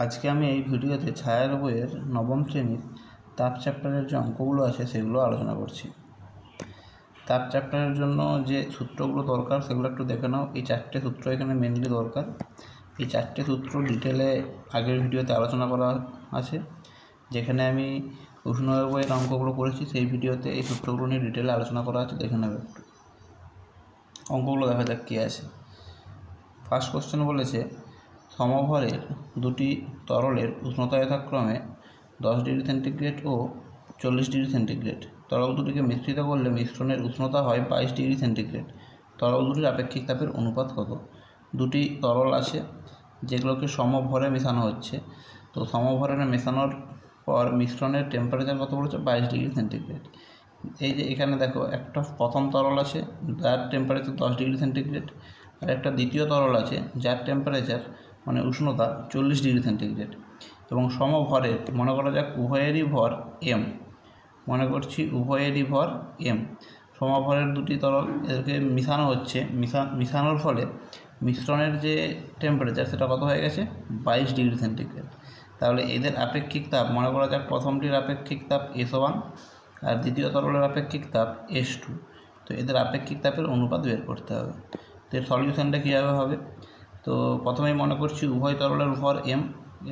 আজকে আমি এই ভিডিওতে ছায়ার বইয়ের নবম শ্রেণীর তাপ চ্যাপ্টারের যে অঙ্কগুলো আছে সেগুলো আলোচনা করছি। তাপ চ্যাপ্টারের জন্য যে সূত্রগুলো দরকার সেগুলো একটু দেখে নাও। এই চারটে সূত্র এখানে মেনলি দরকার। এই চারটে সূত্র ডিটেলে আগের ভিডিওতে আলোচনা করা আছে। যেখানে আমি উষ্ণতাপ বইয়ের অঙ্কগুলো করেছি সেই ভিডিওতে এই সূত্রগুলো নিয়ে ডিটেলে আলোচনা করা আছে, দেখে নেবে একটু। অঙ্কগুলো দেখা যাক কী আছে। ফার্স্ট কোশ্চেন বলেছে সমভরের দুটি তরলের উষ্ণতা যথাক্রমে 10 ডিগ্রি সেন্টিগ্রেড ও 40 ডিগ্রি সেন্টিগ্রেড। তরল দুটিকে মিশ্রিত করলে মিশ্রণের উষ্ণতা হয় 22 ডিগ্রি সেন্টিগ্রেড। তরল দুটির আপেক্ষিক তাপের অনুপাত কত? দুটি তরল আছে যেগুলোকে সমভরে মেশানো হচ্ছে। তো সমভরে মেশানোর পর মিশ্রণের টেম্পারেচার কত বলেছে? 22 ডিগ্রি সেন্টিগ্রেড। এই যে এখানে দেখো, একটা প্রথম তরল আছে যার টেম্পারেচার 10 ডিগ্রি সেন্টিগ্রেড, আর একটা দ্বিতীয় তরল আছে যার টেম্পারেচার মানে উষ্ণতা 40 ডিগ্রি সেন্টিগ্রেড। এবং সমভরের, মনে করা যাক উভয়েরই ভর এম, মনে করছি উভয়েরই ভর এম। সমভরের দুটি তরল, এদেরকে মিশানো হচ্ছে। মিশানোর ফলে মিশ্রণের যে টেম্পারেচার সেটা কত হয়ে গেছে? 22 ডিগ্রি সেন্টিগ্রেড। তাহলে এদের আপেক্ষিক তাপ, মনে করা যাক প্রথমটির আপেক্ষিক তাপ S1 আর দ্বিতীয় তরলের আপেক্ষিক তাপ S2। তো এদের আপেক্ষিক তাপের অনুপাত বের করতে হবে। তো এর সলিউশনটা কীভাবে হবে? তো প্রথমেই মনে করছি উভয় তরলের ভর এম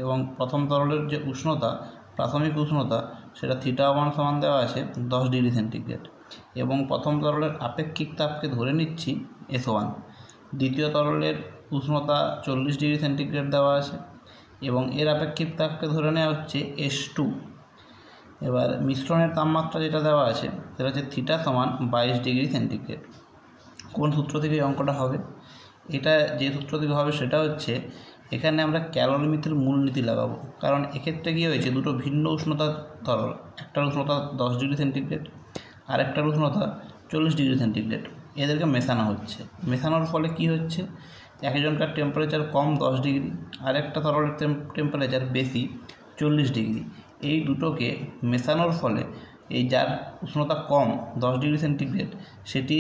এবং প্রথম তরলের যে উষ্ণতা, প্রাথমিক উষ্ণতা, সেটা θ1 সমান দেওয়া আছে 10 ডিগ্রি সেন্টিগ্রেড। এবং প্রথম তরলের আপেক্ষিক তাপকে ধরে নিচ্ছি S1। দ্বিতীয় তরলের উষ্ণতা 40 ডিগ্রি সেন্টিগ্রেড দেওয়া আছে এবং এর আপেক্ষিক তাপকে ধরে নেওয়া হচ্ছে S2। এবার মিশ্রণের তাপমাত্রা যেটা দেওয়া আছে সেটা হচ্ছে θ সমান 22 ডিগ্রি সেন্টিগ্রেড। কোন সূত্র থেকে এই অঙ্কটা হবে? এটা যে সূত্র থেকে হবে সেটা হচ্ছে, এখানে আমরা ক্যালোরিমিতির মূলনীতি লাগাবো। কারণ এক্ষেত্রে কী হয়েছে, দুটো ভিন্ন উষ্ণতার তরল, একটার উষ্ণতা 10 ডিগ্রি সেন্টিগ্রেড আর একটার উষ্ণতা 40 ডিগ্রি সেন্টিগ্রেড, এদেরকে মেশানো হচ্ছে। মেশানোর ফলে কি হচ্ছে, একজনকার টেম্পারেচার কম 10 ডিগ্রি আর একটা তরলের টেম্পারেচার বেশি 40 ডিগ্রি। এই দুটোকে মেশানোর ফলে এই যার উষ্ণতা কম 10 ডিগ্রি সেন্টিগ্রেড সেটি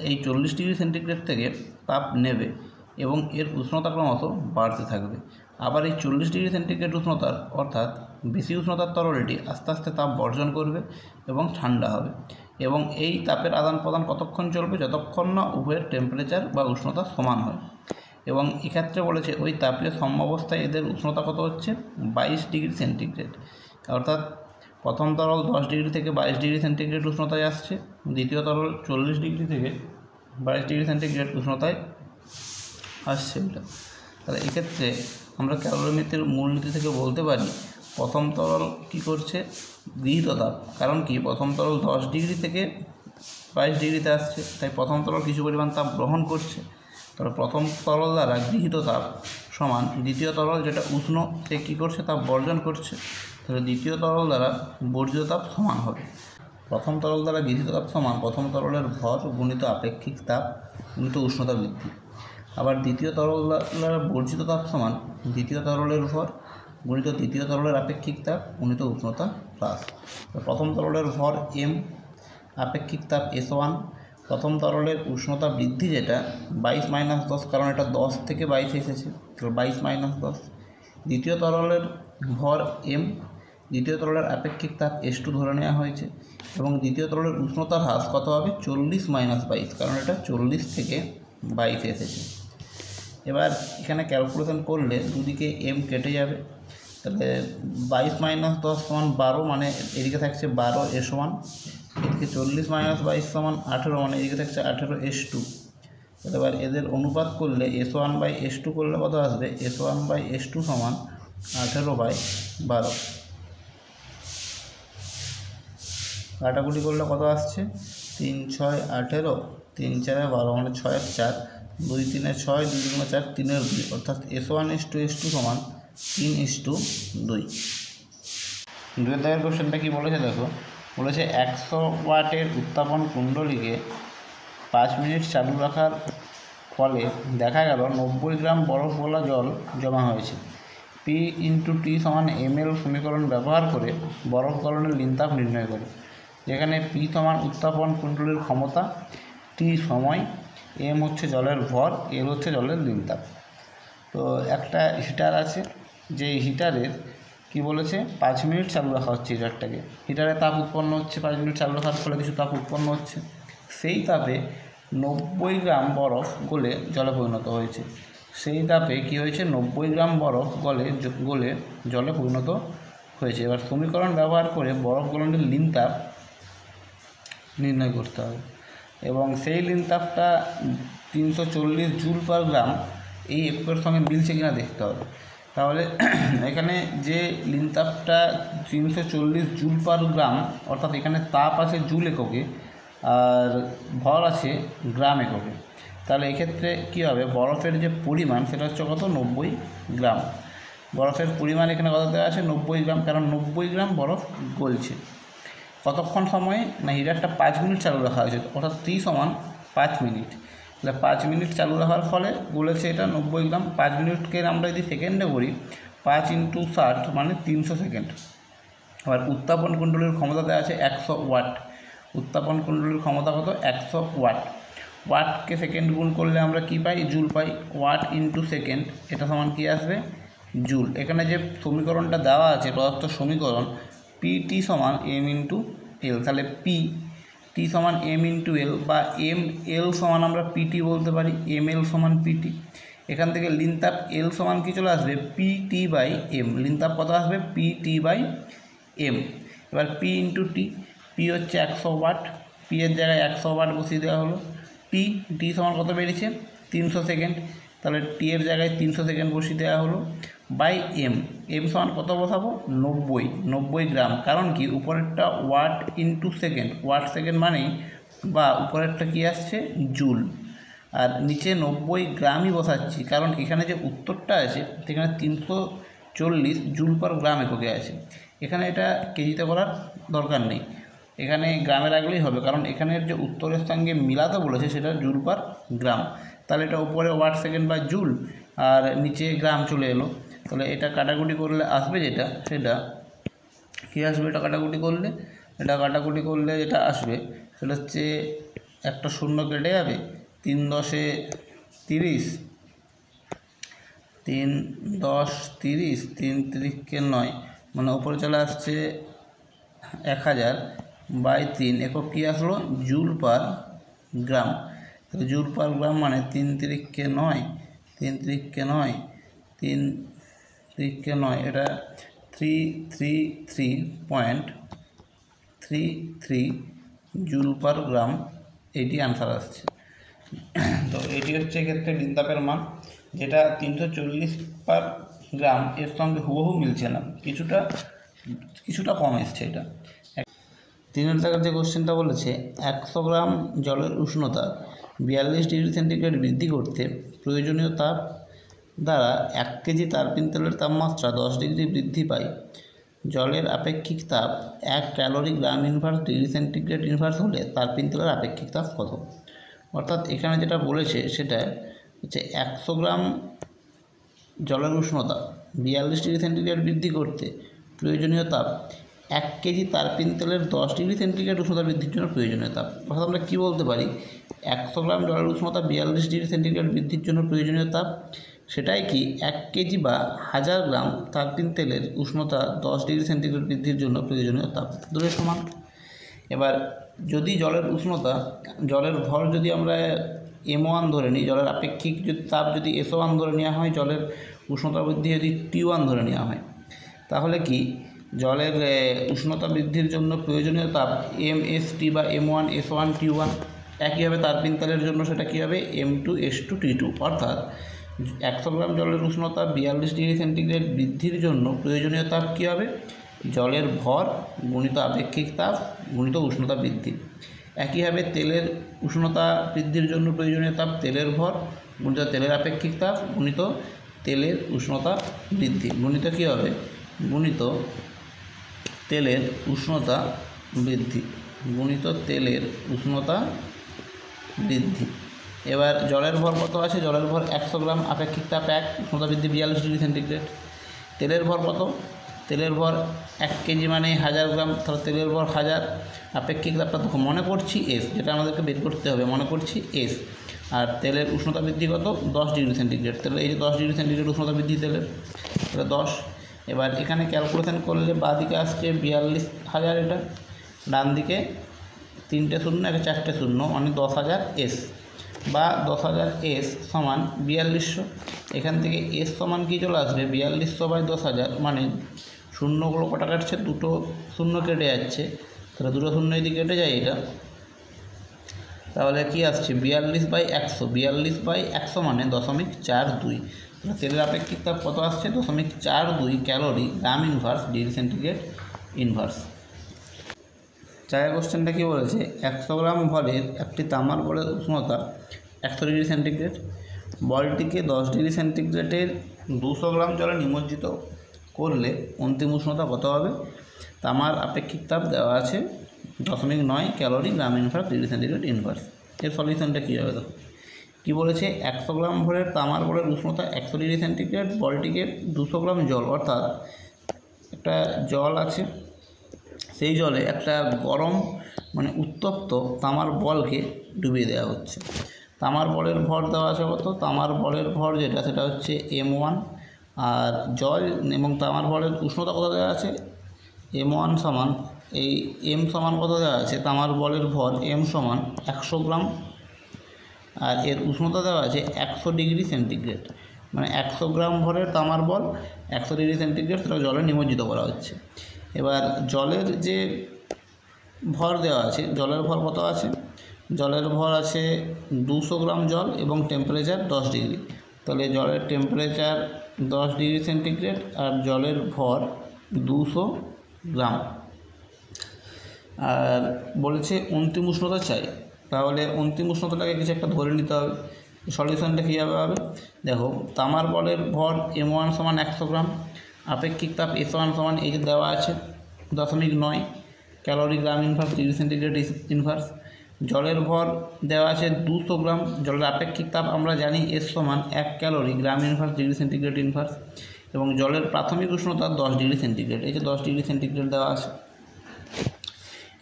এই 40 ডিগ্রি সেন্টিগ্রেড থেকে তাপ নেবে এবং এর উষ্ণতা ক্রমশ বাড়তে থাকবে। আবার এই 40 ডিগ্রি সেন্টিগ্রেড উষ্ণতার, অর্থাৎ বেশি উষ্ণতার তরলটি আস্তে আস্তে তাপ বর্জন করবে এবং ঠান্ডা হবে। এবং এই তাপের আদান প্রদান কতক্ষণ চলবে? যতক্ষণ না উভয়ের টেম্পারেচার বা উষ্ণতা সমান হয়। এবং এক্ষেত্রে বলেছে ওই তাপীয় সাম্যাবস্থায় এদের উষ্ণতা কত হচ্ছে? 22 ডিগ্রি সেন্টিগ্রেড। অর্থাৎ প্রথম তরল 10 ডিগ্রি থেকে 22 ডিগ্রি সেন্টিগ্রেড উষ্ণতায় আসছে, দ্বিতীয় তরল 40 ডিগ্রি থেকে 22 ডিগ্রি সেন্টিগ্রেড উষ্ণতায় আসছে এটা। তাহলে এক্ষেত্রে আমরা ক্যালোরিমিতির মূলনীতি থেকে বলতে পারি, প্রথম তরল কী করছে? গৃহীত তাপ। কারণ কি, প্রথম তরল 10 ডিগ্রি থেকে 22 ডিগ্রিতে আসছে, তাই প্রথম তরল কিছু পরিমাণ তাপ গ্রহণ করছে। তবে প্রথম তরল দ্বারা গৃহীত তাপ সমান দ্বিতীয় তরল যেটা উষ্ণ, সে কী করছে? তাপ বর্জন করছে। তাহলে দ্বিতীয় তরল দ্বারা বর্জিত তাপ সমান হবে। প্রথম তরল দ্বারা গৃহীত তাপ সমান প্রথম তরলের ভর গুণিত আপেক্ষিক তাপ গুণিত উষ্ণতা বৃদ্ধি। আবার দ্বিতীয় তরল দ্বারা বর্জিত তাপ সমান দ্বিতীয় তরলের ভর গুণিত তৃতীয় তরলের আপেক্ষিক তাপ গুণিত উষ্ণতা হ্রাস। প্রথম তরলের ভর এম, আপেক্ষিক তাপ S1, প্রথম তরলের উষ্ণতা বৃদ্ধি যেটা 22 - 10, কারণ এটা 10 থেকে 22 এসেছে, তো 22 - 10। দ্বিতীয় তরলের ভর এম, দ্বিতীয় তরলের আপেক্ষিক তাপ S2 ধরে নেওয়া হয়েছে এবং দ্বিতীয় তরলের উষ্ণতার হ্রাস কত হবে? 40 - 22, কারণ এটা 40 থেকে 22 এসেছে। এবার এখানে ক্যালকুলেশন করলে দুদিকে এম কেটে যাবে। তাহলে 22 - 10 সমান 12, মানে এদিকে থাকছে 12 S1, এদিকে 40 - 22 সমান 18, মানে এদিকে থাকছে 18 S2। এবার এদের অনুপাত করলে S1/S2 করলে কত আসবে? S1/S2 সমান 18/12। কাটাকুটি করলে কত আসছে? 3 × 6 = 18, 3 × 4 = 12, মানে 6 × 4, 2 × 3 = 6, 2 × 4 = 3 × 2, অর্থাৎ S1:S2 সমান 3:2। 2 দাগের কোশ্চেনটা কী বলেছে দেখো, বলেছে 100 ওয়াটের উত্তাপন কুণ্ডলীকে 5 মিনিট চালু রাখার ফলে দেখা গেল 90 গ্রাম বরফওয়ালা জল জমা হয়েছে। P × T সমান ml সমীকরণ ব্যবহার করে বরফ গলনের লিনতাপ নির্ণয় করে। যেখানে P সমান উত্তাপন কুণ্ডলীর ক্ষমতা, T সময়, m হচ্ছে জলের ভর, L হচ্ছে জলের লিনতাপ। তো একটা হিটার আছে, যে হিটারের কি বলেছে 5 মিনিট চালু রাখা হচ্ছে হিটারটাকে, হিটারে তাপ উৎপন্ন হচ্ছে, 5 মিনিট চালু রাখার ফলে কিছু তাপ উৎপন্ন হচ্ছে, সেই তাপে 90 গ্রাম বরফ গলে জলে পরিণত হয়েছে। সেই তাপে কী হয়েছে, 90 গ্রাম বরফ গলে জলে পরিণত হয়েছে। এবার সমীকরণ ব্যবহার করে বরফ গলনের লিন তাপ নির্ণয় করতে হবে, এবং সেই লিন তাপটা 340 জুল পার গ্রাম এই এককের সঙ্গে মিলছে কিনা দেখতে হবে। তাহলে এখানে যে লিন তাপটা 340 জুল পার গ্রাম, অর্থাৎ এখানে তাপ আছে জুল এককে আর ভর আছে গ্রাম এককে, তাহলে এক্ষেত্রে কী হবে, বরফের যে পরিমাণ সেটা হচ্ছে কত, 90 গ্রাম। বরফের পরিমাণ এখানে কত দেওয়া আছে, 90 গ্রাম, কারণ 90 গ্রাম বরফ গলছে। কতক্ষণ সময়ে না, হিটারটা 5 মিনিট চালু রাখা হয়েছে, অর্থাৎ T সমান 5 মিনিট। তাহলে 5 মিনিট চালু রাখার ফলে বলেছে এটা 90 গ্রাম। 5 মিনিটকে আমরা যদি সেকেন্ডে করি, 5 × 60 মানে 300 সেকেন্ড। আবার উত্তাপন কুণ্ডলীর ক্ষমতা দেওয়া আছে 100 ওয়াট। উত্তাপন কুণ্ডলীর ক্ষমতা কত, 100 ওয়াট। ওয়াটকে সেকেন্ড গুণ করলে আমরা কি পাই, জুল পাই। ওয়াট ইন্টু সেকেন্ড, এটা সমান কি আসবে, জুল। এখানে যে সমীকরণটা দেওয়া আছে, প্রদত্ত সমীকরণ PT সমান m × L, তাহলে T সমান m × L বা mL সমান আমরা PT বলতে পারি, mL সমান PT। এখান থেকে লিন তাপ L সমান কি চলে আসবে, PT/m। লিন তাপ কত আসবে, PT/m। এবার P × T, P হচ্ছে 100 ওয়াট, P এর জায়গায় 100 ওয়াট বসিয়ে দেওয়া হলো। T সমান কত বেরিয়েছে, 300 সেকেন্ড, তাহলে T এর জায়গায় 300 সেকেন্ড বসিয়ে দেওয়া হলো, বাই m সমান কত বসাবো, 90 গ্রাম। কারণ কি, উপরেরটা watt into second, watt second মানেই বা উপরেরটা কি আসছে, জুল, আর নিচে 90 গ্রামই বসাচ্ছি, কারণ এখানে যে উত্তরটা আছে সেখানে 340 জুল পার গ্রাম এককে আছে। এখানে এটা কেজিতে করার দরকার নেই, এখানে গ্রামে রাখলেই হবে, কারণ এখানের যে উত্তরের সঙ্গে মিলাতে বলেছে সেটা জুল পার গ্রাম। তাহলে এটা উপরে ওয়াট সেকেন্ড বা জুল আর নিচে গ্রাম চলে এলো। তাহলে এটা কাটাকুটি করলে আসবে যেটা, সেটা কী আসবে, এটা কাটাকুটি করলে যেটা আসবে সেটা হচ্ছে একটা শূন্য কেটে যাবে, 3 × 10 = 30, 3 × 10 = 30, 3 × 9 মানে ওপরে চলে আসছে 1000/3 একক কী আসলো, জুল পার গ্রাম। তাহলে জুল পার গ্রাম মানে 3 × 9, 3 × 9 এটা 333.33 জুল পার গ্রাম, এটি আনসার আসছে। তো এটি হচ্ছে এক্ষেত্রে লিন তাপের মান, যেটা 340 পার গ্রাম এর সঙ্গে হুবহু মিলছে না, কিছুটা কম এসছে এটা। 3 দাগের যে কোশ্চেনটা বলেছে, 100 গ্রাম জলের উষ্ণতা 42 ডিগ্রি সেন্টিগ্রেড বৃদ্ধি করতে প্রয়োজনীয় তাপ দ্বারা 1 কেজি তারপিন তেলের তাপমাত্রা 10 ডিগ্রি বৃদ্ধি পায়। জলের আপেক্ষিক তাপ 1 ক্যালোরি গ্রাম ইনভার্স ডিগ্রি সেন্টিগ্রেড ইনভার্স হলে তারপিন তেলের আপেক্ষিক তাপ কত। অর্থাৎ এখানে যেটা বলেছে সেটা হচ্ছে 100 গ্রাম জলের উষ্ণতা 42 ডিগ্রি সেন্টিগ্রেড বৃদ্ধি করতে প্রয়োজনীয় তাপ 1 কেজি তারপিন তেলের 10 ডিগ্রি সেন্টিগ্রেড উষ্ণতা বৃদ্ধির জন্য প্রয়োজনীয় তাপ। অর্থাৎ আমরা কী বলতে পারি, 100 গ্রাম জলের উষ্ণতা 42 ডিগ্রি সেন্টিগ্রেড বৃদ্ধির জন্য প্রয়োজনীয় তাপ, সেটাই কি 1 কেজি বা 1000 গ্রাম তারপিন তেলের উষ্ণতা 10 ডিগ্রি সেন্টিগ্রেড বৃদ্ধির জন্য প্রয়োজনীয় তাপ, দুটোই সমান। এবার যদি জলের উষ্ণতা, জলের ভর যদি আমরা m1 ধরে নিই, জলের আপেক্ষিক তাপ যদি s1 ধরে নেওয়া হয়, জলের উষ্ণতা বৃদ্ধি যদি T1 ধরে নেওয়া হয়, তাহলে কি জলের উষ্ণতা বৃদ্ধির জন্য প্রয়োজনীয় তাপ mst বা m1 s1 t1, একই হবে তারপিন তেলের জন্য সেটা কী হবে, m2 s2 t2। অর্থাৎ 100 গ্রাম জলের উষ্ণতা 42 ডিগ্রি সেন্টিগ্রেড বৃদ্ধির জন্য প্রয়োজনীয় তাপ কী হবে, জলের ভর গুণিত আপেক্ষিক তাপ গুণিত উষ্ণতা বৃদ্ধি। একইভাবে তেলের উষ্ণতা বৃদ্ধির জন্য প্রয়োজনীয় তাপ তেলের ভর গুণিত তেলের আপেক্ষিক তাপ গুণিত তেলের উষ্ণতা বৃদ্ধি গুণিত কী হবে, গুণিত তেলের উষ্ণতা বৃদ্ধি গুণিত তেলের উষ্ণতা বৃদ্ধি। এবার জলের ভর কত আছে, জলের ভর 100 গ্রাম, আপেক্ষিক তাপ 1, উষ্ণতা বৃদ্ধি 42 ডিগ্রি সেন্টিগ্রেড। তেলের ভর কত, তেলের ভর 1 কেজি মানে 1000 গ্রাম, তাহলে তেলের ভর 1000, আপেক্ষিক তাপটা মনে করছি এস, যেটা আমাদেরকে বের করতে হবে, মনে করছি এস। আর তেলের উষ্ণতা বৃদ্ধি কত, 10 ডিগ্রি সেন্টিগ্রেড। তাহলে এই যে 10 ডিগ্রি সেন্টিগ্রেড উষ্ণতা বৃদ্ধি তেলের, এটা 10। এবার এখানে ক্যালকুলেশন করলে বাঁ দিকে আসছে 42,000, এটা ডান দিকে 3টে শূন্য, একটা 4টে শূন্য, মানে 10,000 এস বা 10,000 এস সমান 4200। এখান থেকে এস সমান কি চলে আসবে 4200 বাই 10,000, মানে শূন্যগুলো কটা কাটছে, দুটো শূন্য কেটে যাচ্ছে, তাহলে দুটো শূন্য যদি কেটে যায় এটা, তাহলে কি আসছে 42/100। 42/100 মানে 0.42। তাহলে তেলের আপেক্ষিক তাপ কত আসছে 0.42 ক্যালোরি গ্রাম ইনভার্স ডিগ্রি সেন্টিগ্রেড ইনভার্স। চারের কোশ্চেনটা কী বলেছে, 100 গ্রাম ভরের একটি তামার বলের উষ্ণতা 100 ডিগ্রি সেন্টিগ্রেড। বলটিকে 10 ডিগ্রি সেন্টিগ্রেডের 200 গ্রাম জলে নিমজ্জিত করলে অন্তিম উষ্ণতা কত হবে? তামার আপেক্ষিক তাপ দেওয়া আছে 0.9 ক্যালোরি গ্রাম ইনভার্স ডিগ্রি সেন্টিগ্রেড ইনভার্স। এর সলিউশনটা কী হবে? দেখো কী বলেছে, 100 গ্রাম ভরের তামার বলের উষ্ণতা 100 ডিগ্রি সেন্টিগ্রেড, বলটিকে 200 গ্রাম জল, অর্থাৎ একটা জল আছে, সেই জলে একটা গরম মানে উত্তপ্ত তামার বলকে ডুবিয়ে দেওয়া হচ্ছে। তামার বলের ভর দেওয়া আছে কত? তামার বলের ভর যেটা সেটা হচ্ছে m1, আর জল এবং তামার বলের উষ্ণতা কত দেওয়া আছে m1 সমান, এই m সমান কত দেওয়া আছে, তামার বলের ভর m সমান 100 গ্রাম, আর এর উষ্ণতা দেওয়া আছে 100 ডিগ্রি সেন্টিগ্রেড, মানে 100 গ্রাম ভরের তামার বল 100 ডিগ্রি সেন্টিগ্রেড সেটা জলে নিমজ্জিত করা হচ্ছে। এবার জলের যে ভর দেওয়া আছে, জলের ভর কত আছে, জলের ভর আছে 200 গ্রাম জল এবং টেম্পারেচার 10 ডিগ্রি। তাহলে জলের টেম্পারেচার 10 ডিগ্রি সেন্টিগ্রেড আর জলের ভর 200 গ্রাম, আর বলেছে অন্তিম উষ্ণতা চাই। তাহলে অন্তিম উষ্ণতাটাকে কিছু একটা ধরে নিতে হবে। সলিউশনটা কীভাবে হবে? দেখো তামার বলের ভর m1 সমান 100 গ্রাম, আপেক্ষিক তাপ s1 সমান এই যে দেওয়া আছে 0.9 ক্যালোরি গ্রাম ইনভার্স ডিগ্রি সেন্টিগ্রেড ইনভার্স। জলের ভর দেওয়া আছে 200 গ্রাম, জলের আপেক্ষিক তাপ আমরা জানি s সমান 1 ক্যালোরি গ্রাম ইনভার্স ডিগ্রি সেন্টিগ্রেড ইনভার্স, এবং জলের প্রাথমিক উষ্ণতা 10 ডিগ্রি সেন্টিগ্রেড, এই যে 10 ডিগ্রি সেন্টিগ্রেড দেওয়া আছে।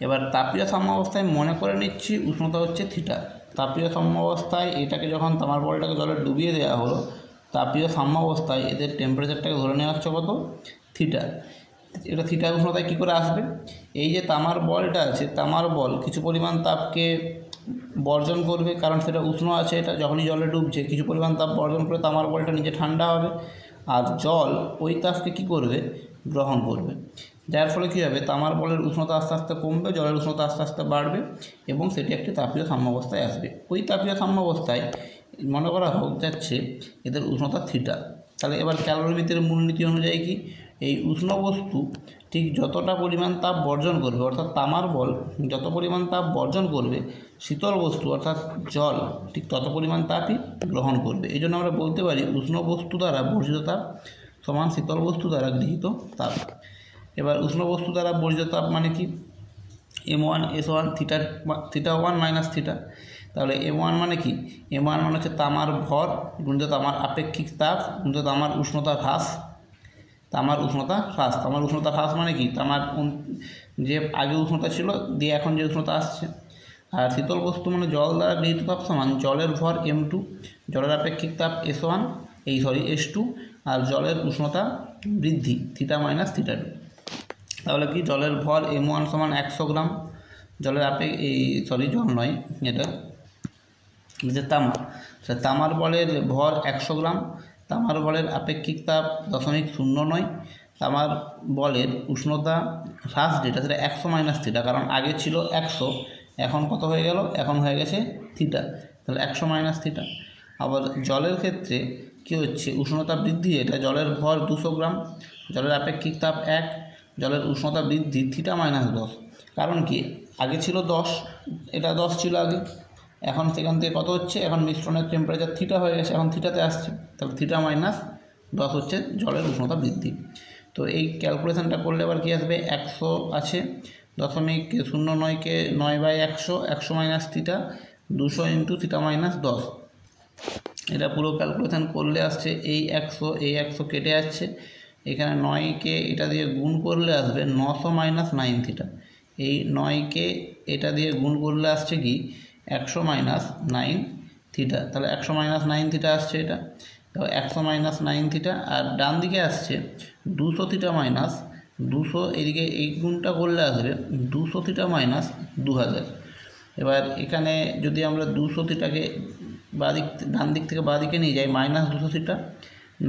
এবার তাপীয় সাম্যাবস্থায় মনে করে নিচ্ছি উষ্ণতা হচ্ছে থিটা। তাপীয় সাম্যাবস্থায় এটাকে যখন তামার বলটাকে জলে ডুবিয়ে দেওয়া হলো, তাপীয় সাম্যাবস্থায় এদের টেম্পারেচারটাকে ধরে নেওয়া হচ্ছে কত, থিটা। এটা থিটা উষ্ণতায় কী করে আসবে? এই যে তামার বলটা আছে, তামার বল কিছু পরিমাণ তাপকে বর্জন করবে, কারণ সেটা উষ্ণ আছে, এটা যখনই জলে ডুবছে কিছু পরিমাণ তাপ বর্জন করে তামার বলটা নিজে ঠান্ডা হবে, আর জল ওই তাপকে কী করবে, গ্রহণ করবে, যার ফলে কী হবে, তামার বলের উষ্ণতা আস্তে আস্তে কমবে, জলের উষ্ণতা আস্তে আস্তে বাড়বে এবং সেটি একটি তাপীয় সাম্যাবস্থায় আসবে। ওই তাপীয় সাম্যাবস্থায় মনে করা হোক যাচ্ছে এদের উষ্ণতা থিটা। তাহলে এবার ক্যালোরিমিতির মূলনীতি অনুযায়ী কি, এই উষ্ণ বস্তু ঠিক যতটা পরিমাণ তাপ বর্জন করবে, অর্থাৎ তামার বল যত পরিমাণ তাপ বর্জন করবে, শীতল বস্তু অর্থাৎ জল ঠিক তত পরিমাণ তাপই গ্রহণ করবে। এই জন্য আমরা বলতে পারি উষ্ণ বস্তু দ্বারা বর্জিত তাপ সমান শীতল বস্তু দ্বারা গৃহীত তাপ। এবার উষ্ণ বস্তু দ্বারা বর্জিত তাপ মানে কি, m1 s1 theta 1 minus theta. তাহলে m1 মানে কি, m1 মানে হচ্ছে তামার ভর গুণিত তামার আপেক্ষিক তাপ গুণিত তামার উষ্ণতা হ্রাস। তামার উষ্ণতা হ্রাস, তামার উষ্ণতা হ্রাস মানে কি, তামার যে আগে উষ্ণতা ছিল দিয়ে এখন যে উষ্ণতা আসছে। আর শীতল বস্তু মানে জল দ্বারা গৃহীত তাপ সমান জলের ভর m2, জলের আপেক্ষিক তাপ s2, আর জলের উষ্ণতা বৃদ্ধি থিটা মাইনাস থিটা 2। তাহলে কি, জলের ভর m1 সমান 100 গ্রাম, জলের জল নয় এটা যে তামার বলের ভর 100 গ্রাম, তামার বলের আপেক্ষিক তাপ 0.09, তামার বলের উষ্ণতা হ্রাস যেটা সেটা 100 মাইনাস থিটা, কারণ আগে ছিল 100, এখন কত হয়ে গেল, এখন হয়ে গেছে থিটা, তাহলে 100 মাইনাস থিটা। আবার জলের ক্ষেত্রে কী হচ্ছে, উষ্ণতা বৃদ্ধি, এটা জলের ভর 200 গ্রাম, জলের আপেক্ষিক তাপ 1, জলের উষ্ণতা বৃদ্ধি থিটা মাইনাস 10, কারণ কি আগে ছিল 10, এটা 10 ছিল আগে, এখন সেখান থেকে কত হচ্ছে, এখন মিশ্রণের টেম্পারেচার থিটা হয়ে গেছে, এখন থিটাতে আসছে, তাহলে থিটা মাইনাস 10 হচ্ছে জলের উষ্ণতা বৃদ্ধি। তো এই ক্যালকুলেশনটা করলে এবার কী আসবে, 100 আছে 0.09কে 9/100, 100 minus theta 200 into theta minus 10, এটা পুরো ক্যালকুলেশন করলে আসছে এই 100 কেটে যাচ্ছে, এখানে 9কে এটা দিয়ে গুণ করলে আসবে 900 মাইনাস 9 থিটা, এই 9কে এটা দিয়ে গুণ করলে আসছে কি 100 মাইনাস 9 থিটা, তাহলে 100 মাইনাস 9 থিটা আসছে এটা। দেখো 100 মাইনাস 9 থিটা, আর ডান দিকে আসছে 200 থিটা মাইনাস 200, এদিকে এই গুণটা করলে আসবে 200 থিটা মাইনাস 2000। এবার এখানে যদি আমরা 200 থিটাকে ডান দিক থেকে বাঁ দিকে নিয়ে যাই, মাইনাস 200 থিটা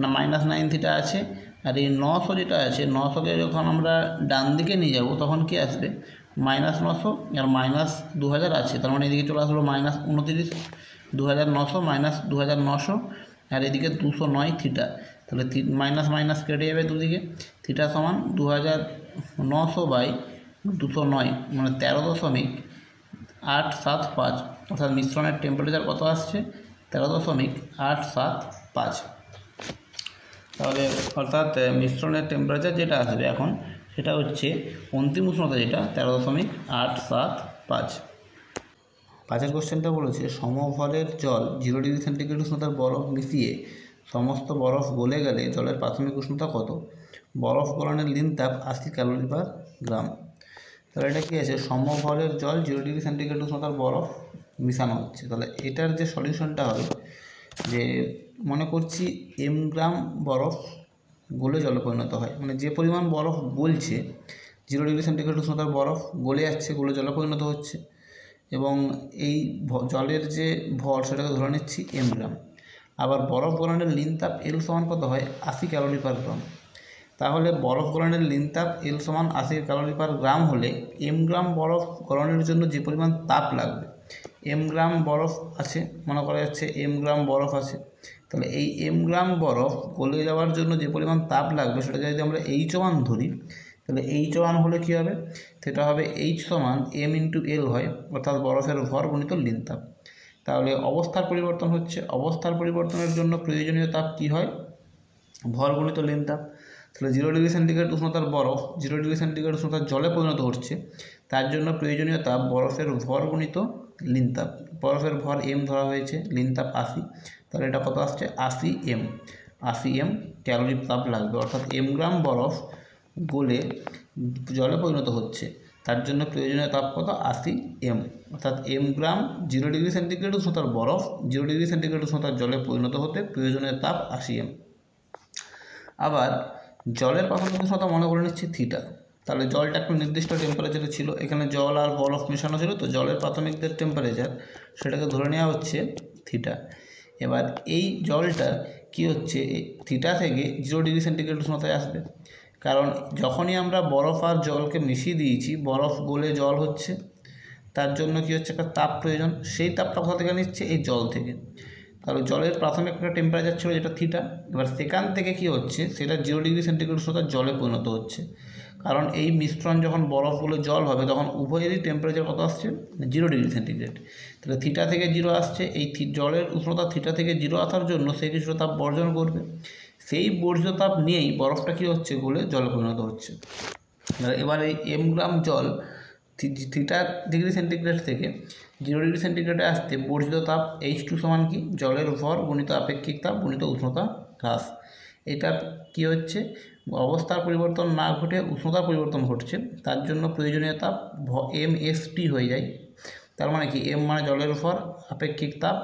না মাইনাস 9 থিটা আছে, আর এই 900 যেটা আছে 900কে যখন আমরা ডান দিকে নিয়ে যাব তখন কি আসবে মাইনাস 900, আর মাইনাস 2000 আছে, তার মানে এদিকে চলে আসলো মাইনাস 29, 2900 মাইনাস 2900, আর এদিকে 209 থিটা। তাহলে মাইনাস মাইনাস কেটে যাবে দুদিকে, থিটা সমান 2900 বাই 209 মানে 13.875, অর্থাৎ মিশ্রণের টেম্পারেচার কত আসছে 13.875। তাহলে অর্থাৎ মিশ্রণের টেম্পারেচার যেটা আসবে এখন সেটা হচ্ছে অন্তিম উষ্ণতা যেটা 13.875। পাঁচের কোশ্চেনটা বলেছে সমভরের জল 0 ডিগ্রি সেন্টিগ্রেড উষ্ণতার বরফ মিশিয়ে সমস্ত বরফ গলে গেলে জলের প্রাথমিক উষ্ণতা কত? বরফ গলনের লিন তাপ 80 ক্যালোরি পার গ্রাম। তাহলে এটা কী আছে, সমভরের জল 0 ডিগ্রি সেন্টিগ্রেড উষ্ণতার বরফ মিশানো হচ্ছে। তাহলে এটার যে সলিউশনটা হবে, যে মনে করছি এম গ্রাম বরফ গলে জলে পরিণত হয়, মানে যে পরিমাণ বরফ গলছে 0 ডিগ্রি সেন্টিগ্রেড উষ্ণতার বরফ গলে যাচ্ছে, গলে জলে পরিণত হচ্ছে, এবং এই জলের যে ভর সেটাকে ধরে নিচ্ছি এম গ্রাম। আবার বরফ গলনের লিন তাপ এল সমান কত হয় 80 ক্যালোরি পার গ্রাম। তাহলে বরফ গলনের লিন তাপ এল সমান 80 ক্যালোরি পার গ্রাম হলে এম গ্রাম বরফ গলনের জন্য যে পরিমাণ তাপ লাগবে, এম গ্রাম বরফ আছে, মনে করা যাচ্ছে এম গ্রাম বরফ আছে, তাহলে এই এম গ্রাম বরফ গলে যাওয়ার জন্য যে পরিমাণ তাপ লাগবে সেটাকে যদি আমরা H1 ধরি, তাহলে H1 হলে কী হবে, সেটা হবে H সমান M ইন্টু এল হয়, অর্থাৎ বরফের ভর গুণিত লিন তাপ। তাহলে অবস্থার পরিবর্তন হচ্ছে, অবস্থার পরিবর্তনের জন্য প্রয়োজনীয় তাপ কী হয়, ভর গুণিত লিন তাপ। তাহলে 0 ডিগ্রি সেন্টিগ্রেড উষ্ণতার বরফ 0 ডিগ্রি সেন্টিগ্রেড উষ্ণতার জলে পরিণত হচ্ছে, তার জন্য প্রয়োজনীয় তাপ বরফের ভর গুণিত লিন তাপ। বরফের ভর এম ধরা হয়েছে, লিন তাপ 80, তাহলে এটা কত আসছে 80 এম ক্যালোরি তাপ লাগবে, অর্থাৎ এম গ্রাম বরফ গলে জলে পরিণত হচ্ছে, তার জন্য প্রয়োজনীয় তাপ কত 80 এম, অর্থাৎ এম গ্রাম 0 ডিগ্রি সেন্টিগ্রেড উষ্ণতার বরফ 0 ডিগ্রি সেন্টিগ্রেড উষ্ণতার জলে পরিণত হতে প্রয়োজনীয় তাপ 80 এম। আবার জলের প্রাথমিক উষ্ণতা মনে করে নিচ্ছি থিটা। তাহলে জলটা একটু নির্দিষ্ট টেম্পারেচারে ছিল, এখানে জল আর বরফ মেশানো ছিল, তো জলের প্রাথমিকদের টেম্পারেচার সেটাকে ধরে নেওয়া হচ্ছে থিটা। এবার এই জলটা কি হচ্ছে থিটা থেকে 0 ডিগ্রি সেন্টিগ্রেড উষ্ণতায় আসবে, কারণ যখনই আমরা বরফ আর জলকে মিশিয়ে দিয়েছি বরফ গলে জল হচ্ছে, তার জন্য কি হচ্ছে একটা তাপ প্রয়োজন, সেই তাপটা কোথা থেকে নিচ্ছে এই জল থেকে। তাহলে জলের প্রাথমিক একটা টেম্পারেচার ছিল যেটা থিটা, এবার সেখান থেকে কি হচ্ছে সেটা 0 ডিগ্রি সেন্টিগ্রেড উষ্ণতার জলে পরিণত হচ্ছে, কারণ এই মিশ্রণ যখন বরফ বলে জল হবে তখন উভয়েরই টেম্পারেচার কত আসছে 0 ডিগ্রি সেন্টিগ্রেড। তাহলে থিটা থেকে 0 আসছে, এই জলের উষ্ণতা থিটা থেকে 0 আসার জন্য সে কিছু তাপ বর্জন করবে, সেই বর্জিত তাপ নিয়েই বরফটা কী হচ্ছে গলে জলে পরিণত হচ্ছে। এবার এই এম গ্রাম জল থিটা ডিগ্রি সেন্টিগ্রেড থেকে 0 ডিগ্রি সেন্টিগ্রেডে আসতে বর্জিত তাপ H2 সমান কি জলের ভর গুণিত আপেক্ষিক তাপ গুণিত উষ্ণতা হ্রাস। এটা কি হচ্ছে, অবস্থার পরিবর্তন না ঘটে উষ্ণতার পরিবর্তন ঘটছে, তার জন্য প্রয়োজনীয় তাপ MST হয়ে যায়। তার মানে কি এম মানে জলের ভর, আপেক্ষিক তাপ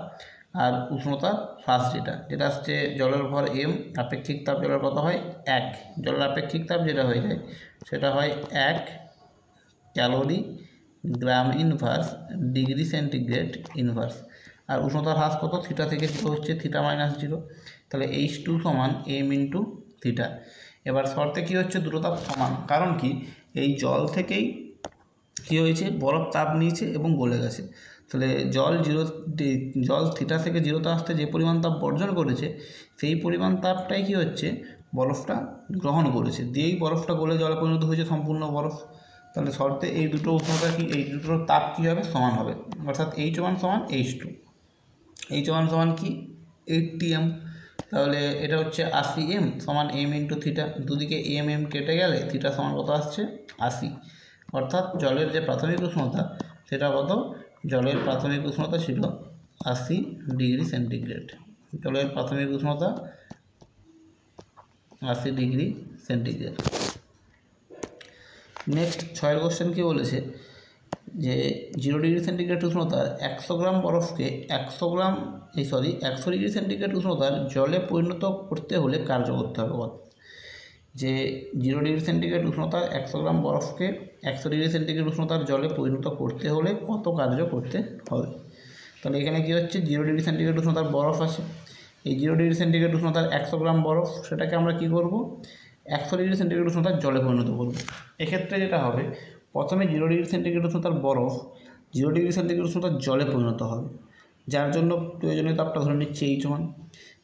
আর উষ্ণতা হ্রাস, যেটা আসছে জলের ভর এম, আপেক্ষিক তাপ জলের কত হয় 1, জলের আপেক্ষিক তাপ যেটা হয়ে যায় সেটা হয় 1 ক্যালোরি গ্রাম ইনভার্স ডিগ্রি সেন্টিগ্রেড ইনভার্স, আর উষ্ণতার হ্রাস কত থিটা থেকে 0 হচ্ছে থিটা মাইনাস 0, তাহলে H2 সমান এম ইন্টু থিটা। এবার শর্তে কী হচ্ছে দুটো তাপ সমান, কারণ কি এই জল থেকেই কী হয়েছে বরফ তাপ নিয়েছে এবং গলে গেছে, তাহলে জল থিটা থেকে 0তে আসতে যে পরিমাণ তাপ বর্জন করেছে সেই পরিমাণ তাপটাই কী হচ্ছে বরফটা গ্রহণ করেছে, দিয়েই বরফটা গলে জলে পরিণত হয়েছে সম্পূর্ণ বরফ। তাহলে শর্তে এই দুটো উষ্ণতা কি এই দুটোর তাপ কী হবে সমান হবে, অর্থাৎ H1 সমান H2, H1 সমান কি 80 এম, তাহলে এটা হচ্ছে 80 এম সমান এম ইন্টু থিটা, দুদিকে এম কেটে গেলে থিটা সমান কত আসছে 80, অর্থাৎ জলের যে প্রাথমিক উষ্ণতা সেটা কত, জলের প্রাথমিক উষ্ণতা ছিল 80 ডিগ্রি সেন্টিগ্রেড, জলের প্রাথমিক উষ্ণতা 80 ডিগ্রি সেন্টিগ্রেড। নেক্সট 6 কোশ্চেন কি বলেছে, যে 0 ডিগ্রি সেন্টিগ্রেড উষ্ণতার 100 গ্রাম বরফকে 100 ডিগ্রি সেন্টিগ্রেড উষ্ণতার জলে পরিণত করতে হলে কার্য করতে হবে। যে 0 ডিগ্রি সেন্টিগ্রেড উষ্ণতার 100 গ্রাম বরফকে 100 ডিগ্রি সেন্টিগ্রেড উষ্ণতার জলে পরিণত করতে হলে কত কার্য করতে হবে। তাহলে এখানে কী হচ্ছে, 0 ডিগ্রি সেন্টিগ্রেড উষ্ণতার বরফ আছে, এই 0 ডিগ্রি সেন্টিগ্রেড উষ্ণতার 100 গ্রাম বরফ, সেটাকে আমরা কী করব, 100 ডিগ্রি সেন্টিগ্রেড উষ্ণতার জলে পরিণত করব। এক্ষেত্রে যেটা হবে, প্রথমে 0 ডিগ্রি সেন্টিগ্রেড উষ্ণতার বরফ 0 ডিগ্রি সেন্টিগ্রেড উষ্ণতার জলে পরিণত হবে, যার জন্য প্রয়োজনীয় তাপটা ধরে নিচ্ছে H1।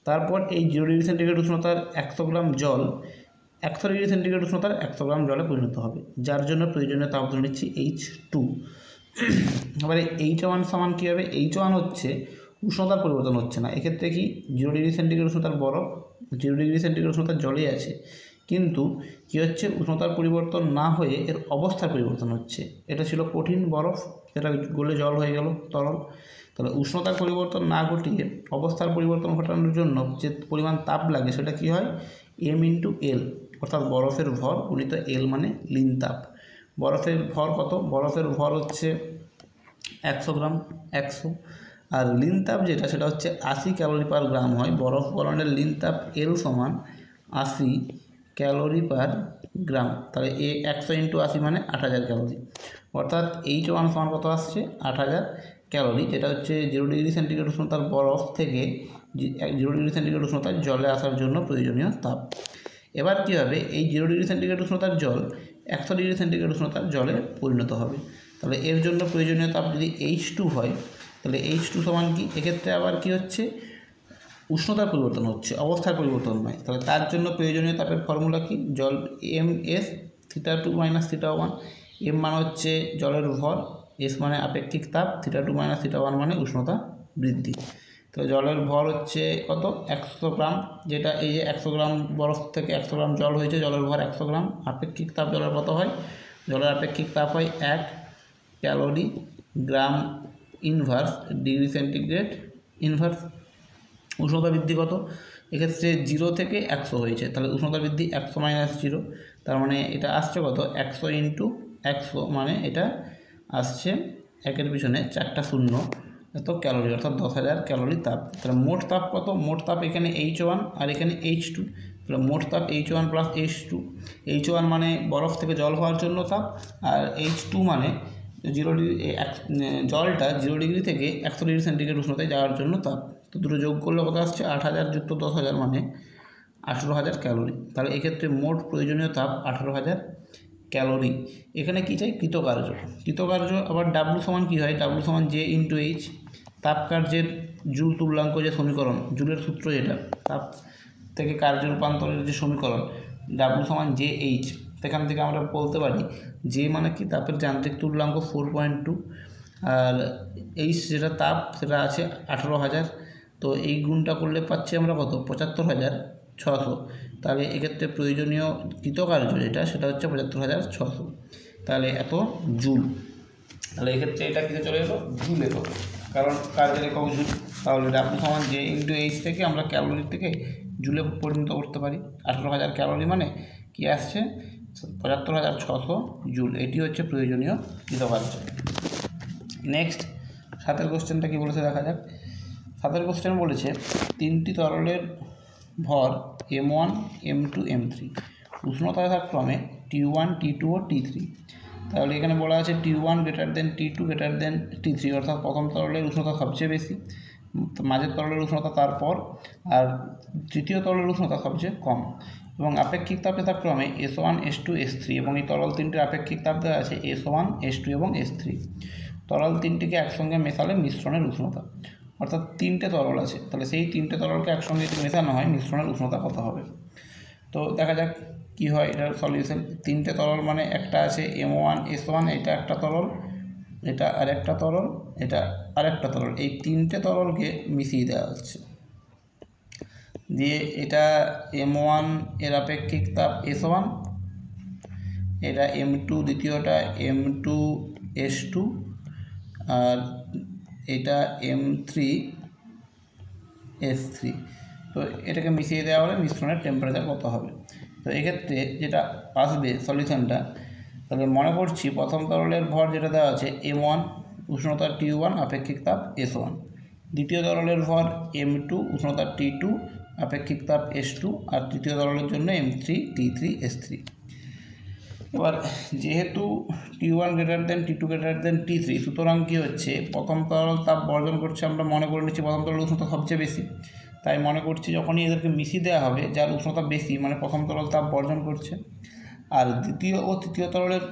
তারপর এই 0 ডিগ্রি সেন্টিগ্রেড উষ্ণতার 100 গ্রাম জল 100 ডিগ্রি সেন্টিগ্রেড উষ্ণতার 100 গ্রাম জলে পরিণত হবে, যার জন্য প্রয়োজনীয় তাপ ধরে নিচ্ছি H2। এবারে H1 সমান কী হবে, H1 হচ্ছে উষ্ণতার পরিবর্তন হচ্ছে না, এক্ষেত্রে কি 0 ডিগ্রি সেন্টিগ্রেড উষ্ণতার বরফ 0 ডিগ্রি সেন্টিগ্রেড উষ্ণতার জলেই আছে, কিন্তু কী হচ্ছে, উষ্ণতার পরিবর্তন না হয়ে এর অবস্থার পরিবর্তন হচ্ছে। এটা ছিল কঠিন বরফ, এটা গলে জল হয়ে গেল তরল। তাহলে উষ্ণতার পরিবর্তন না ঘটিয়ে অবস্থার পরিবর্তন ঘটানোর জন্য যে পরিমাণ তাপ লাগে সেটা কী হয়, m×L, অর্থাৎ বরফের ভর গুণিত L মানে লিন তাপ। বরফের ভর কত, বরফের ভর হচ্ছে 100 গ্রাম 100, আর লিন তাপ যেটা সেটা হচ্ছে 80 ক্যালোরি পার গ্রাম হয়। বরফ গলনের লিন তাপ L সমান 80 ক্যালোরি পার গ্রাম। তাহলে 100 × 80 মানে 8000 ক্যালোরি, অর্থাৎ H1 সমান কত আসছে, 8000 ক্যালোরি, যেটা হচ্ছে 0 ডিগ্রি সেন্টিগ্রেড উষ্ণতার বরফ থেকে 0 ডিগ্রি সেন্টিগ্রেড উষ্ণতার জলে আসার জন্য প্রয়োজনীয় তাপ। এবার কী হবে, এই 0 ডিগ্রি সেন্টিগ্রেড উষ্ণতার জল 100 ডিগ্রি সেন্টিগ্রেড উষ্ণতার জলে পরিণত হবে। তাহলে এর জন্য প্রয়োজনীয় তাপ যদি H2 হয়, তাহলে H2 সমান কি, এক্ষেত্রে আবার কি হচ্ছে, উষ্ণতার পরিবর্তন হচ্ছে, অবস্থার পরিবর্তন নয়। তাহলে তার জন্য প্রয়োজনীয় তাপের ফর্মুলা কি, জল ms θ2 - θ1। m মানে হচ্ছে জলের ভর, s মানে আপেক্ষিক তাপ, θ2 - θ1 মানে উষ্ণতা বৃদ্ধি। তো জলের ভর হচ্ছে কত, 100 গ্রাম, যেটা এই যে 100 গ্রাম বরফ থেকে 100 গ্রাম জল হয়েছে, জলের ভর 100 গ্রাম। আপেক্ষিক তাপ জলের কত হয়, জলের আপেক্ষিক তাপ হয় 1 ক্যালোরি গ্রাম ইনভার্স ডিগ্রি সেন্টিগ্রেড ইনভার্স। উষ্ণতা বৃদ্ধি কত, এক্ষেত্রে 0 থেকে 100 হয়েছে, তাহলে উষ্ণতা বৃদ্ধি 100 - 0, তার মানে এটা আসছে কত, 100 × 100 মানে এটা আসছে একের পিছনে 4টা শূন্য, এত ক্যালোরি, অর্থাৎ 10,000 ক্যালোরি তাপ। তাহলে মোট তাপ কত, মোট তাপ এখানে H1 আর এখানে H2, তাহলে মোট তাপ H1 + H2। H1 মানে বরফ থেকে জল হওয়ার জন্য তাপ, আর H2 মানে 0 ডিগ্রি জলটা 0 ডিগ্রি থেকে 100 ডিগ্রি সেন্টিগ্রেড উষ্ণতায় যাওয়ার জন্য তাপ। তো দুটো যোগ করলে কত আসছে, 8000 + 10,000 মানে 18,000 ক্যালোরি। তাহলে এক্ষেত্রে মোট প্রয়োজনীয় তাপ 18,000 ক্যালোরি। এখানে কী চাই, কৃতকার্য। কৃতকার্য আবার W সমান কী হয়, W সমান J×H, তাপ কার্যের জুল তুল্যাঙ্ক যে সমীকরণ, জুলের সূত্র যেটা, তাপ থেকে কার্য রূপান্তরের যে সমীকরণ, W সমান JH। সেখান থেকে আমরা বলতে পারি যে মানে কি, তাপের যান্ত্রিক তুল্যাঙ্ক 4.2, আর H যেটা তাপ সেটা আছে 18,000। তো এই গুণটা করলে পাচ্ছি আমরা কত, 75,600। তাহলে এক্ষেত্রে প্রয়োজনীয় কৃতকার্য যেটা সেটা হচ্ছে 75,600, তাহলে এত জুল। তাহলে এক্ষেত্রে এটা কিসে চলে এলো, জুল এলো, কারণ কার্যের একক জুল। তাহলে W সমান J×H থেকে আমরা ক্যালোরি থেকে জুলে পরিণত করতে পারি। 18,000 ক্যালোরি মানে কি আসছে, 75,600 জুল। এটি হচ্ছে প্রয়োজনীয় কৃতকার্য। নেক্সট 7 কোশ্চেনটা কী বলেছে দেখা যাক। 7 কোশ্চেন বলেছে 3টি তরলের ভর m1 m2 m3, উষ্ণতা যথাক্রমে T1 T2 ও T3। তাহলে এখানে বলা আছে T1 > T2 > T3, অর্থাৎ প্রথম তরলের উষ্ণতা সবচেয়ে বেশি, মাঝের তরলের উষ্ণতা তারপর, আর তৃতীয় তরলের উষ্ণতা সবচেয়ে কম, এবং আপেক্ষিক তাপ যথাক্রমে S1 S2 S3, এবং এই তরল তিনটির আপেক্ষিক তাপ দেওয়া আছে S1 S2 এবং S3। তরল তিনটিকে একসঙ্গে মেশালে মিশ্রণের উষ্ণতা, অর্থাৎ 3টে তরল আছে, তাহলে সেই 3টে তরলকে একসঙ্গে যদি মেশানো হয় মিশ্রণের উষ্ণতা কত হবে। তো দেখা যাক কী হয় এটার সলিউশন। 3টে তরল মানে একটা আছে M1 S1, এটা একটা তরল, এটা আরেকটা তরল, এটা আরেকটা তরল, এই 3টে তরলকে মিশিয়ে দেওয়া হচ্ছে, দিয়ে এটা M1 এর আপেক্ষিক তাপ S1, এটা M2 দ্বিতীয়টা M2 S2, আর এটা M3 S3। তো এটাকে মিশিয়ে দেওয়া হলে মিশ্রণের টেম্পারেচার কত হবে। তো এক্ষেত্রে যেটা আসবে সলিউশনটা, তাহলে মনে করছি প্রথম তরলের ভর যেটা দেওয়া আছে M1 উষ্ণতা T1 আপেক্ষিক তাপ S1, দ্বিতীয় তরলের ভর M2 উষ্ণতা T2 আপেক্ষিক তাপ S2, আর তৃতীয় তরলের জন্য M3 T3 S3। এবার যেহেতু T1 greater than T2 greater than T3, সুতরাং কী হচ্ছে, প্রথম তরল তাপ বর্জন করছে, আমরা মনে করে নিচ্ছি প্রথম তরলের উষ্ণতা সবচেয়ে বেশি, তাই মনে করছি যখনই এদেরকে মিশিয়ে দেওয়া হবে যার উষ্ণতা বেশি মানে প্রথম তরল তাপ বর্জন করছে, আর দ্বিতীয় ও তৃতীয় তরলের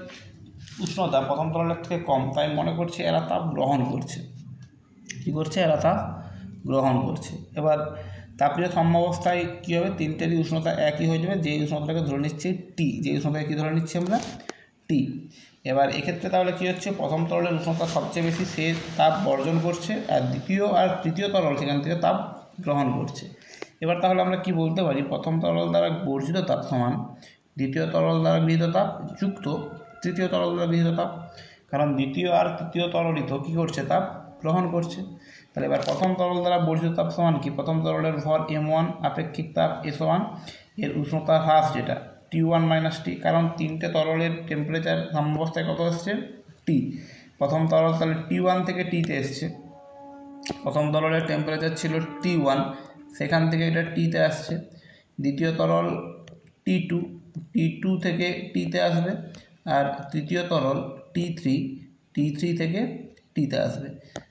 উষ্ণতা প্রথম তরলের থেকে কম, তাই মনে করছি এরা তাপ গ্রহণ করছে। কী করছে? এরা তাপ গ্রহণ করছে। এবার তাপীয় সাম্যাবস্থায় কী হবে, তিনটেরই উষ্ণতা একই হয়ে যাবে, যেই উষ্ণতাটাকে ধরে নিচ্ছি টি, যেই উষ্ণতাকে কী ধরে নিচ্ছি আমরা টি। এবার এক্ষেত্রে তাহলে কী হচ্ছে, প্রথম তরলের উষ্ণতা সবচেয়ে বেশি, সে তাপ বর্জন করছে, আর দ্বিতীয় আর তৃতীয় তরল সেখান থেকে তাপ গ্রহণ করছে। এবার তাহলে আমরা কি বলতে পারি, প্রথম তরল দ্বারা বর্জিত তাপ সমান দ্বিতীয় তরল দ্বারা গৃহীত তাপ যুক্ত তৃতীয় তরল দ্বারা গৃহীত তাপ, কারণ দ্বিতীয় আর তৃতীয় তরলই তো কী করছে, তাপ গ্রহণ করছে। তাহলে এবার প্রথম তরল দ্বারা বর্জিত তাপ সমান কি, প্রথম তরলের ভর M1 আপেক্ষিক তাপ S1, এর উষ্ণতা হ্রাস যেটা T1 - T, কারণ তিনটে তরলের টেম্পারেচার সাম্যাবস্থায় কত এসছে, T। প্রথম তরল তাহলে T1 থেকে Tতে এসছে, প্রথম তরলের টেম্পারেচার ছিল T1, সেখান থেকে এটা Tতে আসছে। দ্বিতীয় তরল T2 থেকে Tতে আসবে, আর তৃতীয় তরল T3 থেকে Tতে আসবে।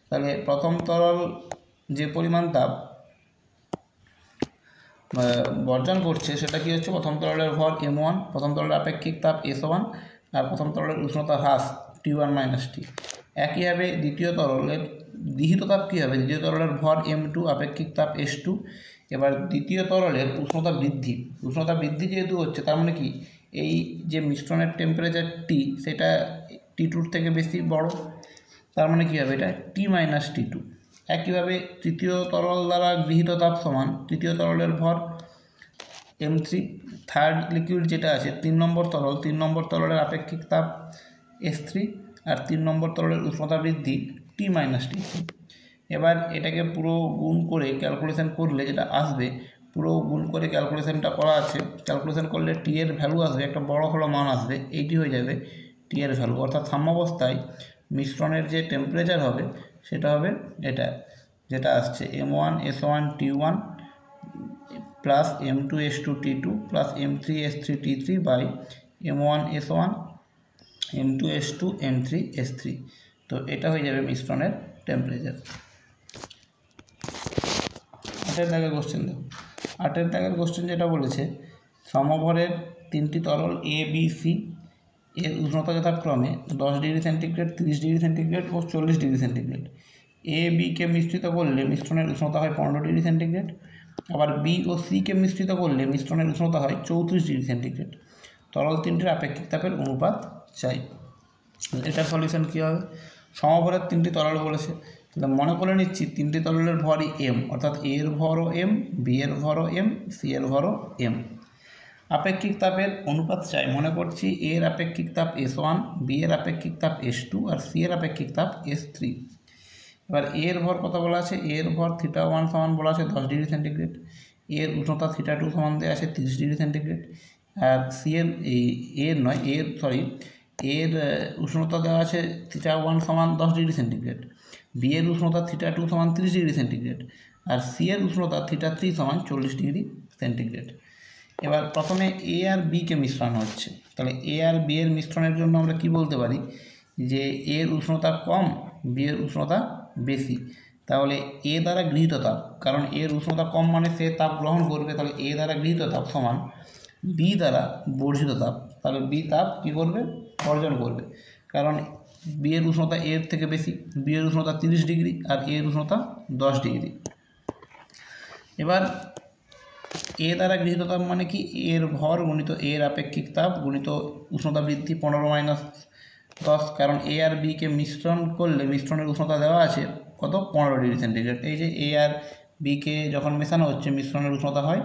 তাহলে প্রথম তরল যে পরিমাণ তাপ বর্জন করছে সেটা কি হচ্ছে, প্রথম তরলের ভর M1, প্রথম তরলের আপেক্ষিক তাপ S1, আর প্রথম তরলের উষ্ণতা হ্রাস T1 - T। একইভাবে দ্বিতীয় তরলের গৃহীত তাপ কী হবে, দ্বিতীয় তরলের ভর M2 আপেক্ষিক তাপ S2। এবার দ্বিতীয় তরলের উষ্ণতা বৃদ্ধি যেহেতু হচ্ছে, তার মানে কি, এই যে মিশ্রণের টেম্পারেচার T সেটা T2 থেকে বেশি বড়, তার মানে কী হবে, এটা T - T2। একইভাবে তৃতীয় তরল দ্বারা গৃহীত তাপ সমান তৃতীয় তরলের ভর M3, থার্ড লিকুইড যেটা আছে 3 নম্বর তরলের আপেক্ষিক তাপ S3, আর 3 নম্বর তরলের উষ্ণতা বৃদ্ধি T - T3। এবার এটাকে পুরো গুণ করে ক্যালকুলেশন করলে যেটা আসবে, পুরো গুণ করে ক্যালকুলেশনটা করা আছে, ক্যালকুলেশন করলে টি এর ভ্যালু আসবে, একটা বড় মান আসবে, এইটি হয়ে যাবে টি এর ভ্যালু। অর্থাৎ সাম্যাবস্থায় মিশ্রণের যে টেম্পারেচার হবে সেটা হবে এটা, যেটা আসছে M1 S1 T1 plus M2 S2 T2 plus M3 S3 T3 by M1 S1 M2 S2 M3 S3। তো এটা হয়ে যাবে মিশ্রণের টেম্পারেচার। 8 দাগের কোশ্চেন দেখো, 8 দাগের কোশ্চেন যেটা বলেছে, সমভরের তিনটি তরল A B C এর উষ্ণতা যথাক্রমে 10 ডিগ্রি সেন্টিগ্রেড, 30 ডিগ্রি সেন্টিগ্রেড ও 40 ডিগ্রি সেন্টিগ্রেড। A Bকে মিশ্রিত করলে মিশ্রণের উষ্ণতা হয় 15 ডিগ্রি সেন্টিগ্রেড, আবার B ও Cকে মিশ্রিত করলে মিশ্রণের উষ্ণতা হয় 34 ডিগ্রি সেন্টিগ্রেড। তরল তিনটির আপেক্ষিক তাপের অনুপাত চাই। এটার সলিউশন কী হবে, সমভরের তিনটি তরল বলেছে, তাহলে মনে করে নিচ্ছি তিনটি তরলের ভরই M, অর্থাৎ A এর ভরও M, B এর ভরও M, C এর ভরও M। আপেক্ষিক তাপের অনুপাত চাই, মনে করছি A এর আপেক্ষিক তাপ S1, B এর আপেক্ষিক তাপ S2, আর C এর আপেক্ষিক তাপ S3। এবার A এর ভর কত বলা আছে, A এর ভর θ1 সমান বলা আছে 10 ডিগ্রি সেন্টিগ্রেড, এর উষ্ণতা θ2 সমান দেওয়া আছে 30 ডিগ্রি সেন্টিগ্রেড, আর C এর এর উষ্ণতা দেওয়া আছে θ1 সমান 10 ডিগ্রি সেন্টিগ্রেড, B এর উষ্ণতা θ2 সমান 30 ডিগ্রি সেন্টিগ্রেড, আর C এর উষ্ণতা θ3 সমান 40 ডিগ্রি সেন্টিগ্রেড। এবার প্রথমে A আর Bকে মিশ্রণ হচ্ছে, তাহলে A আর B এর মিশ্রণের জন্য আমরা কি বলতে পারি, যে A এর উষ্ণতা কম, B এর উষ্ণতা বেশি। তাহলে A দ্বারা গৃহীত তাপ, কারণ A এর উষ্ণতা কম মানে সে তাপ গ্রহণ করবে, তাহলে A দ্বারা গৃহীত তাপ সমান B দ্বারা বর্জিত তাপ, তাহলে B তাপ কী করবে, বর্জন করবে, কারণ B এর উষ্ণতা A এর থেকে বেশি, B এর উষ্ণতা 30 ডিগ্রি আর A এর উষ্ণতা 10 ডিগ্রি। এবার A দ্বারা গৃহীত তাপ মানে কি, এর ভর গুণিত এর আপেক্ষিক তাপ গুণিত উষ্ণতা বৃদ্ধি 15 - 10, কারণ A আর Bকে মিশ্রণ করলে মিশ্রণের উষ্ণতা দেওয়া আছে কত, 15 ডিগ্রি সেন্টিগ্রেড। এই যে A আর Bকে যখন মেশানো হচ্ছে মিশ্রণের উষ্ণতা হয়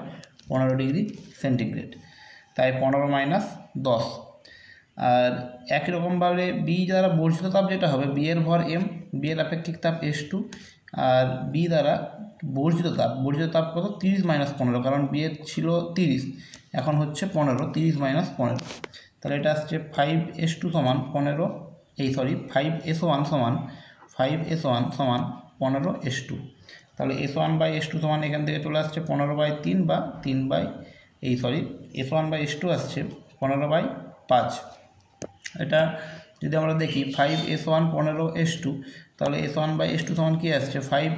15 ডিগ্রি সেন্টিগ্রেড, তাই 15 - 10। আর একই রকমভাবে B দ্বারা বর্জিত তাপ যেটা হবে, B এর ভর M, B এর আপেক্ষিক তাপ S2, আর B দ্বারা বর্জিত তাপ কত, 30 - 15, কারণ B এর ছিল 30, এখন হচ্ছে 15, 30 - 15, তাহলে এটা আসছে 5s2 সমান 15 5s1 সমান 5s1 সমান 15s2। তাহলে s1/s2 সমান এখান থেকে চলে আসছে 15/3 বা s1/s2 আসছে 15/5। এটা যদি আমরা দেখি 5s1 15s2, তাহলে s1/s2 সমান কী আসছে 5,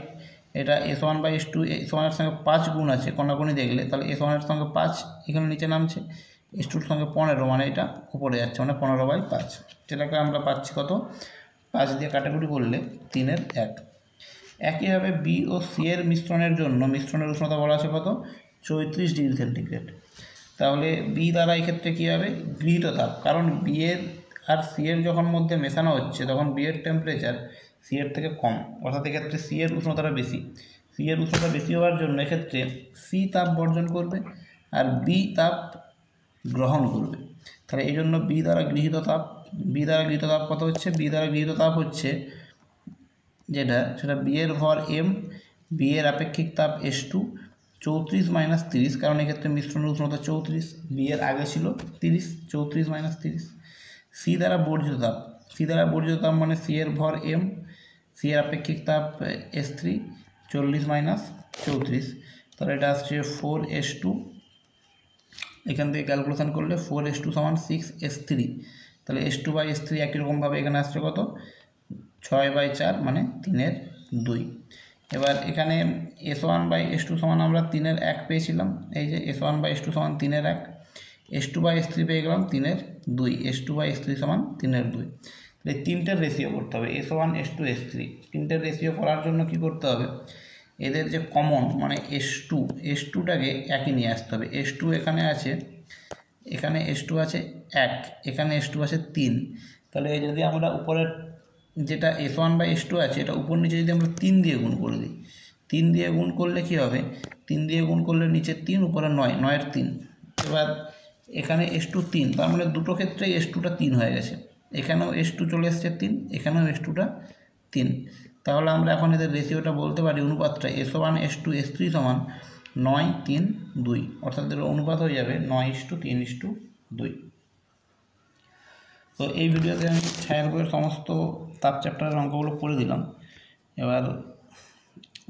এটা s1/s2 s1 এর সঙ্গে 5 গুণ আছে কোনাকুনি দেখলে, তাহলে s1 এর সঙ্গে 5 এখানে নিচে নামছে, s2 এর সঙ্গে 15 মানে এটা উপরে যাচ্ছে মানে 15/5। সেটাকে আমরা পাচ্ছি কত, 5 দিয়ে কাটাকুটি করলে 3/1। একইভাবে বি ও সি এর মিশ্রণের জন্য মিশ্রণের উষ্ণতা বলা আছে কত 34 ডিগ্রি সেন্টিগ্রেড। তাহলে বি দ্বারা এই ক্ষেত্রে কী হবে গৃহীত তাপ, কারণ বি এর আর সি এর যখন মধ্যে মেশানো হচ্ছে তখন বি এর টেম্পারেচার সি এর থেকে কম, অর্থাৎ এক্ষেত্রে সি এর উষ্ণতাটা বেশি। সি এর উষ্ণতা বেশি হওয়ার জন্য এক্ষেত্রে সি তাপ বর্জন করবে আর বি তাপ গ্রহণ করবে। তাহলে এই জন্য বি দ্বারা গৃহীত তাপ কত হচ্ছে, বি দ্বারা গৃহীত তাপ হচ্ছে সেটা বি এর ভর এম, বি এর আপেক্ষিক তাপ s2 34 - 30, কারণ এক্ষেত্রে মিশ্রণের উষ্ণতা 34, বি এর আগে ছিল 30, 34 - 30। সি দ্বারা বর্জিত তাপ মানে সি এর ভর এম, সি এর আপেক্ষিক তাপ s3 40 - 34, তাহলে এটা আসছে 4s2। এখান থেকে ক্যালকুলেশন করলে 4s2 সমান 6s3, তাহলে s2/s3 একই রকমভাবে এখানে আসছে কত 6/4 মানে 3/2। এবার এখানে s1/s2 সমান আমরা 3/1 পেয়েছিলাম, এই যে s1/s2 সমান 3/1, s2/s3 পেয়ে গেলাম 3/2, s2/s3 সমান 3/2। এই তিনটের রেশিও করতে হবে s1 s2 s3। তিনটের রেশিও করার জন্য কি করতে হবে, এদের যে কমন মানে s2টাকে একই নিয়ে আসতে হবে। s2 এখানে আছে, এখানে s2 আছে 1, এখানে s2 আছে 3, তাহলে যদি আমরা উপরের যেটা s1/s2 আছে এটা উপর নিচে যদি আমরা 3 দিয়ে গুণ করে দিই, 3 দিয়ে গুণ করলে কি হবে, 3 দিয়ে গুণ করলে নিচে 3 উপরে 9, 9-এর 3। এবার এখানে s2 3, তার মানে দুটো ক্ষেত্রেই s2টা 3 হয়ে গেছে, এখানেও s2 চলে এসছে 3, এখানেও s2টা 3। তাহলে আমরা এখন এদের রেশিওটা বলতে পারি অনুপাতটা s1 s2 s3 সমান 9-3-2, অর্থাৎ এদের অনুপাত হয়ে যাবে 9:3:2। তো এই ভিডিওতে আমি ছায়ার বইয়ের সমস্ত তাপ চ্যাপ্টারের অঙ্কগুলো করে দিলাম। এবার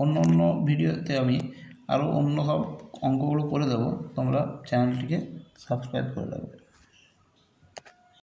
অন্য ভিডিওতে আমি আরও অন্য সব অঙ্কগুলো করে দেবো, তোমরা চ্যানেলটিকে সাবস্ক্রাইব করে রাখবে।